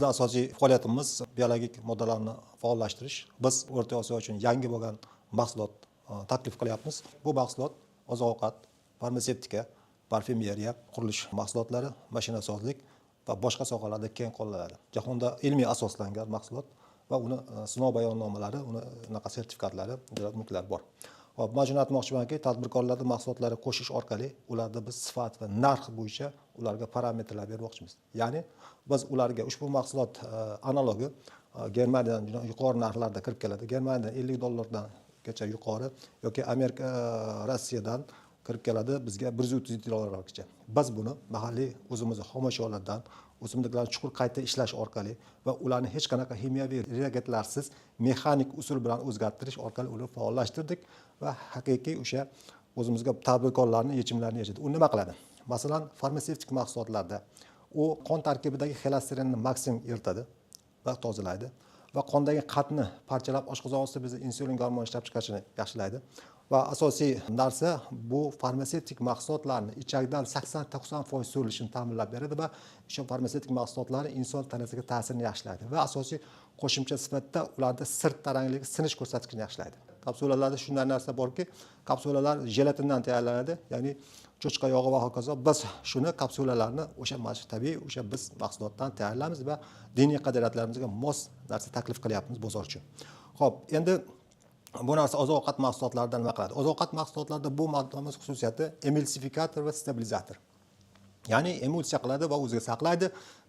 Bizning asosiy faoliyatimiz biologik moddalarni faollashtirish. Biz O'rta Osiyo uchun yangi bo'lgan mahsulot taklif qilyapmiz. Bu mahsulot oziq-ovqat, farmatsevtika, parfyumeriya, qurilish mahsulotlari, mashinasozlik va boshqa sohalarda keng qo'llaniladi. Jahonda ilmiy asoslangan mahsulot va uni sinov bayonnomalari, uni sertifikatlari, mulklar bor. Hop, mana shuni aytmoqchimanki, tadbirkorlarning mahsulotlari qo'shish orqali ularda biz sifat va narx bo'yicha ularga parametrlar bermoqchimiz. Ya'ni biz ularga ushbu mahsulot analogi Germaniyadan yuqori narxlarda kirib keladi. Germaniyadan $50 yuqori yoki Amerika, Rossiyadan kirib keladi bizga $130 Biz buni mahalliy o'zimizning xomashyolardan o'simliklarni chuqur qayta ishlash orqali va ularni hech qanaqa kimyoviy reagentlarsiz mexanik usul bilan o'zgartirish orqali ularni faollashtirdik va haqiqiy o'sha o'zimizga tadbirkorlarning yechimlarini yechadi. U nima qiladi? Masalan, farmatsevtik mahsulotlarda u qon tarkibidagi xolesterinni maksimum eritadi va tozalaydi va qondagi qatni parchalab oshqozon ostida bizda insulin gormon ishlab chiqarishni yaxshilaydi. Va asosiy narsa bu farmatsevtik mahsulotlarni ichakdan 80-90% so'lishini ta'minlab beradi va o'sha farmatsevtik mahsulotlar inson tanasiga ta'sirini yaxshilaydi va asosiy qo'shimcha sifatida ularda sirt tarangligi sinish ko'rsatkichini yaxshilaydi. Kapsulalarda shunday narsa borki, kapsulalar jelatindan tayyorlanadi, ya'ni cho'chqa yog'i va hokazo. Biz shuni kapsulalarni o'sha tabiiy o'sha biz mahsulotdan tayyorlaymiz va diniy qadriyatlarimizga mos narsa taklif qilyapmiz bozor uchun. Xo'p, endi bu narsa oziq-ovqat mahsulotlaridan nima qiladi? Oziq-ovqat mahsulotlarida bu moddamiz xususiyati emulsifikator va stabilizator. Ya'ni emulsiya qiladi va o'ziga saqlaydi,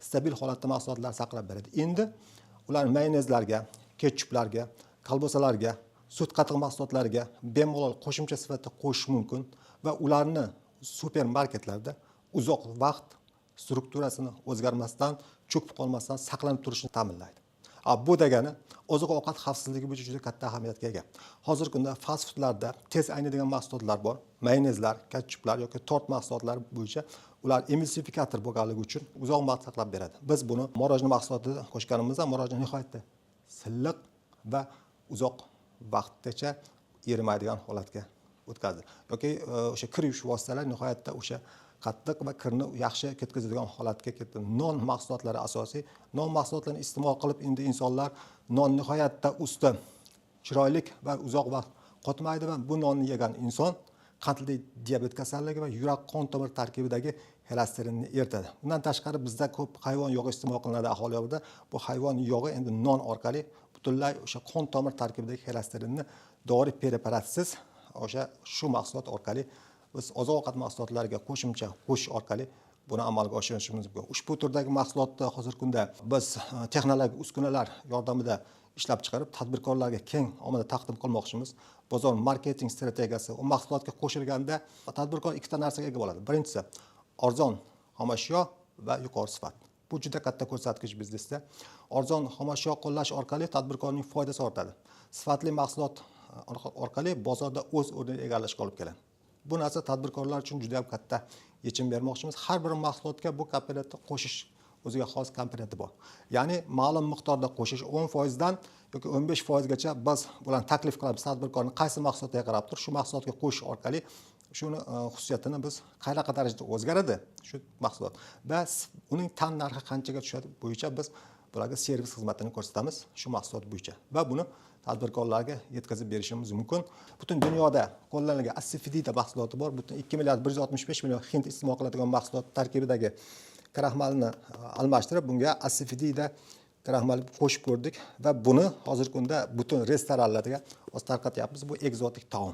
stabil holatda mahsulotlar saqlab beradi. Endi ular mayonezlarga, ketchuplarga, kolbasalarga, sut qatiq mahsulotlariga bemalol qo'shimcha sifatida qo'shish mumkin va ularni supermarketlarda uzoq vaqt strukturasini o'zgarmasdan, cho'kib qolmasdan saqlanib turishini ta'minlaydi. Bu degani oziq-ovqat xavfsizligi bo'yicha juda katta ahamiyatga ega. Hozirgi kunda fast foodlarda tez ayniydigan mahsulotlar bor. Mayonezlar, ketchuplar yoki tort mahsulotlari bo'yicha ular emulsifikator bo'lganligi uchun uzoq vaqt saqlab beradi. Biz buni morojniy mahsulotida qo'shganimizda morojniy nihoyatda silliq va uzoq vaqtgacha erimaydigan holatga o'tkazdi. Yoki o'sha kir yuvish vositalari nihoyatda o'sha qattiq va kirni yaxshi ketkazadigan holatga ketdi. Non mahsulotlari asosiy. Non mahsulotlarini iste'mol qilib endi insonlar non nihoyatda usti chiroyli va uzoq vaqt qotmaydi va bu nonni yegan inson qandli diabet kasalligi va yurak qon tomir tarkibidagi xolesterinni eritadi. Bundan tashqari bizda ko'p hayvon yog'i iste'mol qilinadi aholiyoda. Bu hayvon yog'i endi non orqali butunlay o'sha qon tomir tarkibidagi xolesterinni dori preparatsiz o'sha shu mahsulot orqali biz oziq-ovqat mahsulotlariga qo'shimcha qo'shish orqali buni amalga oshirishimiz mumkin. Ushbu turdagi mahsulotni hozirgi kunda biz texnologik uskunalar yordamida ishlab chiqarib, tadbirkorlarga keng omada taqdim qilmoqchimiz. Bozor marketing strategiyasi u mahsulotga qo'shilganda tadbirkor ikkita narsaga ega bo'ladi. Birinchisi arzon xomashyo va yuqori sifat. Bu juda katta ko'rsatkich biznesda. Arzon xomashyo qo'llash orqali tadbirkorning foydasi ortadi. Sifatli mahsulot orqali bozorda o'z o'rnini egallashga olib keladi. Bu narsa tadbirkorlar uchun juda ham katta yechim bermoqchimiz. Har bir mahsulotga bu komponentni qo'shish o'ziga xos komponenti bor. Ya'ni ma'lum miqdorda qo'shish 10% dan yoki 15% gacha biz bilan taklif qilamiz tadbirkorning qaysi mahsulotga qarab turib shu mahsulotga qo'shish orqali shuni xususiyatini biz qanaqa darajada o'zgaradi shu mahsulot va uning tan narxi qanchaga tushadi bo'yicha biz bularga servis xizmatini ko'rsatamiz shu mahsulot bo'yicha va buni tadbirkorlarga yetkazib berishimiz mumkin. Butun dunyoda qo'llanilgan asifidida mahsuloti bor. Butun 2,165 million hind iste'mol qiladigan mahsulot tarkibidagi kraxmalni almashtirib bunga asifidida kraxmal qo'shib ko'rdik va buni hozirgi kunda butun restoranlarga o'z tarqatyapmiz. Bu ekzotik taom.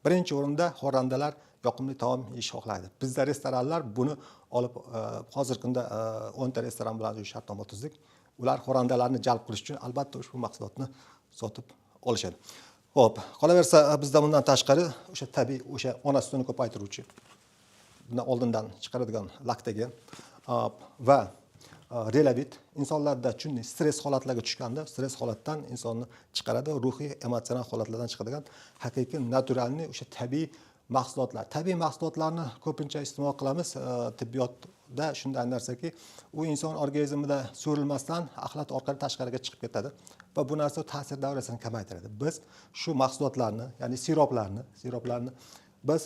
Birinchi o'rinda xo'randalar yoqimli taom yeyish xohlaydi. Bizda restoranlar buni olib hozirgi kunda 10 ta restoran bilan shartnoma tuzdik. Ular xo'randalarni jalb qilish uchun albatta ushbu mahsulotni sotib olishadi. Xo'p, qolaversa bizda bundan tashqari o'sha tabiiy o'sha ona sutini ko'paytiruvchi bundan oldindan chiqaradigan laktogen va relavit insonlarda chunki stress holatlarga tushganda stress holatdan insonni chiqaradi, ruhiy, emotsional holatlardan chiqadigan haqiqiy naturalniy o'sha tabiiy mahsulotlar. Tabiiy mahsulotlarni ko'pincha iste'mol qilamiz tibbiyotda shunday narsaki, u inson organizmida so'rilmasdan axlat orqali tashqariga chiqib ketadi va bu narsa ta'sir davrasini kamaytiradi. Biz shu mahsulotlarni, ya'ni siroplarni biz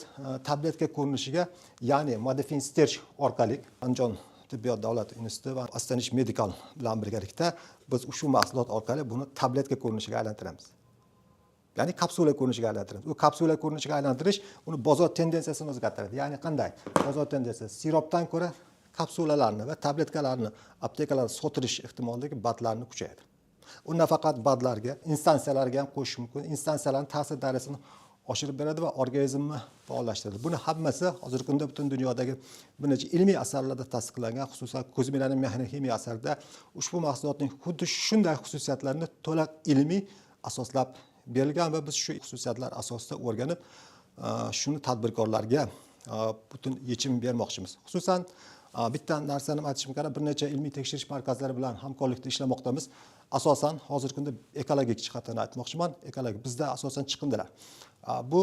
tabletka ko'rinishiga, ya'ni modifin sterch orqali Andijon tibbiyot davlat instituti va Astanish Medical bilan birgalikda biz ushbu mahsulot orqali buni tabletka ko'rinishiga aylantiramiz. Ya'ni kapsula ko'rinishiga aylantiramiz. U kapsula ko'rinishiga aylantirish uni bozor tendensiyasini o'zgartiradi. Ya'ni qanday? Bozor tendensiyasi siropdan ko'ra kapsulalarni va tabletkalarni aptekalarda sotilish ehtimolligi badlarni kuchayadi. U nafaqat badlarga, instansiyalarga ham qo'shish mumkin. Instansiyalarning ta'sir doirasini oshirib beradi va organizmni faollashtiradi. Buni hammasi hozirgi kunda butun dunyodagi bir necha ilmiy asarlarda tasdiqlangan, xususan Kuzminaning mexanik-ximiya asarida ushbu mahsulotning xuddi shunday xususiyatlarini to'liq ilmiy asoslab berilgan va biz shu xususiyatlar asosida o'rganib, shuni tadbirkorlarga butun yechim bermoqchimiz. Xususan bitta narsani aytishim kerak, bir necha ilmiy tekshirish markazlari bilan hamkorlikda ishlamoqdamiz. Asosan hozirgi kunda ekologik jihatdan aytmoqchiman. Ekologik bizda asosan chiqindilar. Bu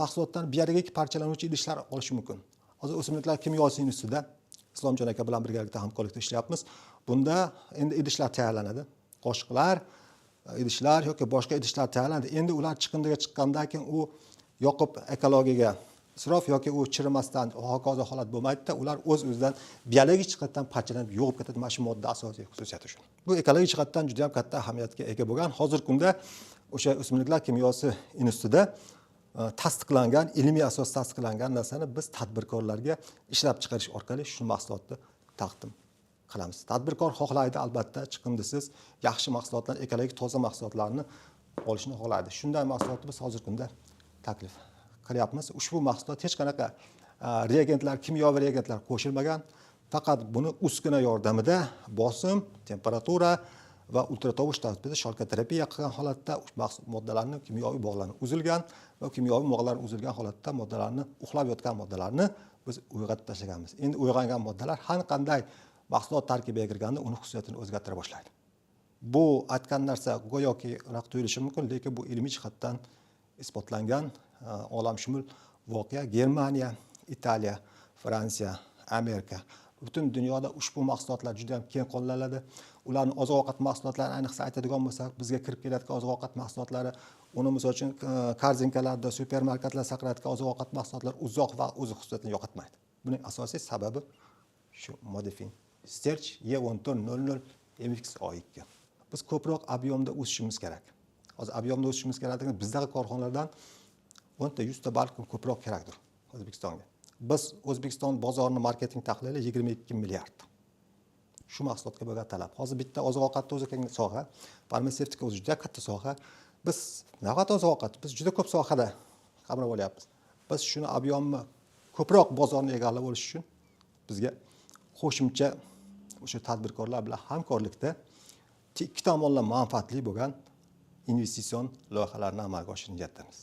mahsulotdan biologik parchalanuvchi idishlar olish mumkin. Hozir O'simliklar kimyosi institutida Islomjon aka bilan birgalikda hamkorlikda ishlayapmiz. Bunda endi idishlar tayyorlanadi. Qoshiqlar, idishlar yoki boshqa idishlar tayyorlanadi. Endi ular chiqindiga chiqqandan keyin u yoqib ekologiyaga isrof yoki u chirimasdan hokazo holat bo'lmaydi-da, ular o'z-o'zidan biologik jihatdan parchalanib yo'qib ketadi. Mana shu modda asosiy xususiyati shu. Bu ekologik jihatdan juda ham katta ahamiyatga ega bo'lgan. Hozirgi kunda o'sha O'simliklar kimyosi institutida tasdiqlangan, ilmiy asos tasdiqlangan narsani biz tadbirkorlarga ishlab chiqarish orqali shu mahsulotni taqdim qilamiz. Tadbirkor xohlaydi albatta chiqindisiz, yaxshi mahsulotlar, ekologik toza mahsulotlarni olishni xohlaydi. Shunday mahsulotni biz hozirgi kunda taklif qilyapmiz. Ushbu mahsulot hech qanaqa reagentlar, kimyoviy reagentlar qo'shilmagan. Faqat buni uskuna yordamida bosim, temperatura va ultratovush tartibida shalkoterapiya qilgan holatda moddalarni, kimyoviy bog'larni uzilgan va kimyoviy bog'larni uzilgan holatda moddalarni, uxlab yotgan moddalarni biz uyg'otib tashlaganmiz. Endi uyg'ongan moddalar har qanday mahsulot tarkibiga kirganda uni xususiyatini o'zgartira boshlaydi. Bu aytgan narsa go'yoki aniq tuyulishi mumkin, lekin bu ilmiy jihatdan isbotlangan olamshumul voqea. Germaniya, Italiya, Fransiya, Amerika butun dunyoda ushbu mahsulotlar juda ham keng qo'llaniladi. Ularning oziq-ovqat mahsulotlari ayniqsa aytadigan bo'lsak, bizga kirib kelayotgan oziq-ovqat mahsulotlari, uni misol uchun korzinkalarda, supermarketlarda saqlayotgan oziq-ovqat mahsulotlar uzoq vaqt o'z xususiyatini yo'qotmaydi. Buning asosiy sababi shu Modifin Sterch E1400 MX-O2. Biz ko'proq ob'yomda o'sishimiz kerak. Hozir ob'yomda o'sishimiz kerak ekan, bizdagi korxonalardan 10 ta 100 ta balkim ko'proq kerakdir O'zbekistonga. Biz O'zbekiston bozorining marketing tahlili 22 milliard. Shu mahsulotga bo'lgan talab. Hozir bitta oziq-ovqatda o'zi keng soha, farmatsevtika o'zi juda katta soha. Biz nafaqat oziq-ovqat, biz juda ko'p sohada qamrab olyapmiz. Biz shuni ob'yomni ko'proq bozorni egallab olish uchun bizga qo'shimcha o'sha tadbirkorlar bilan hamkorlikda ikki tomonlama manfaatli bo'lgan investitsion loyihalarni amalga oshirishni niyatdamiz.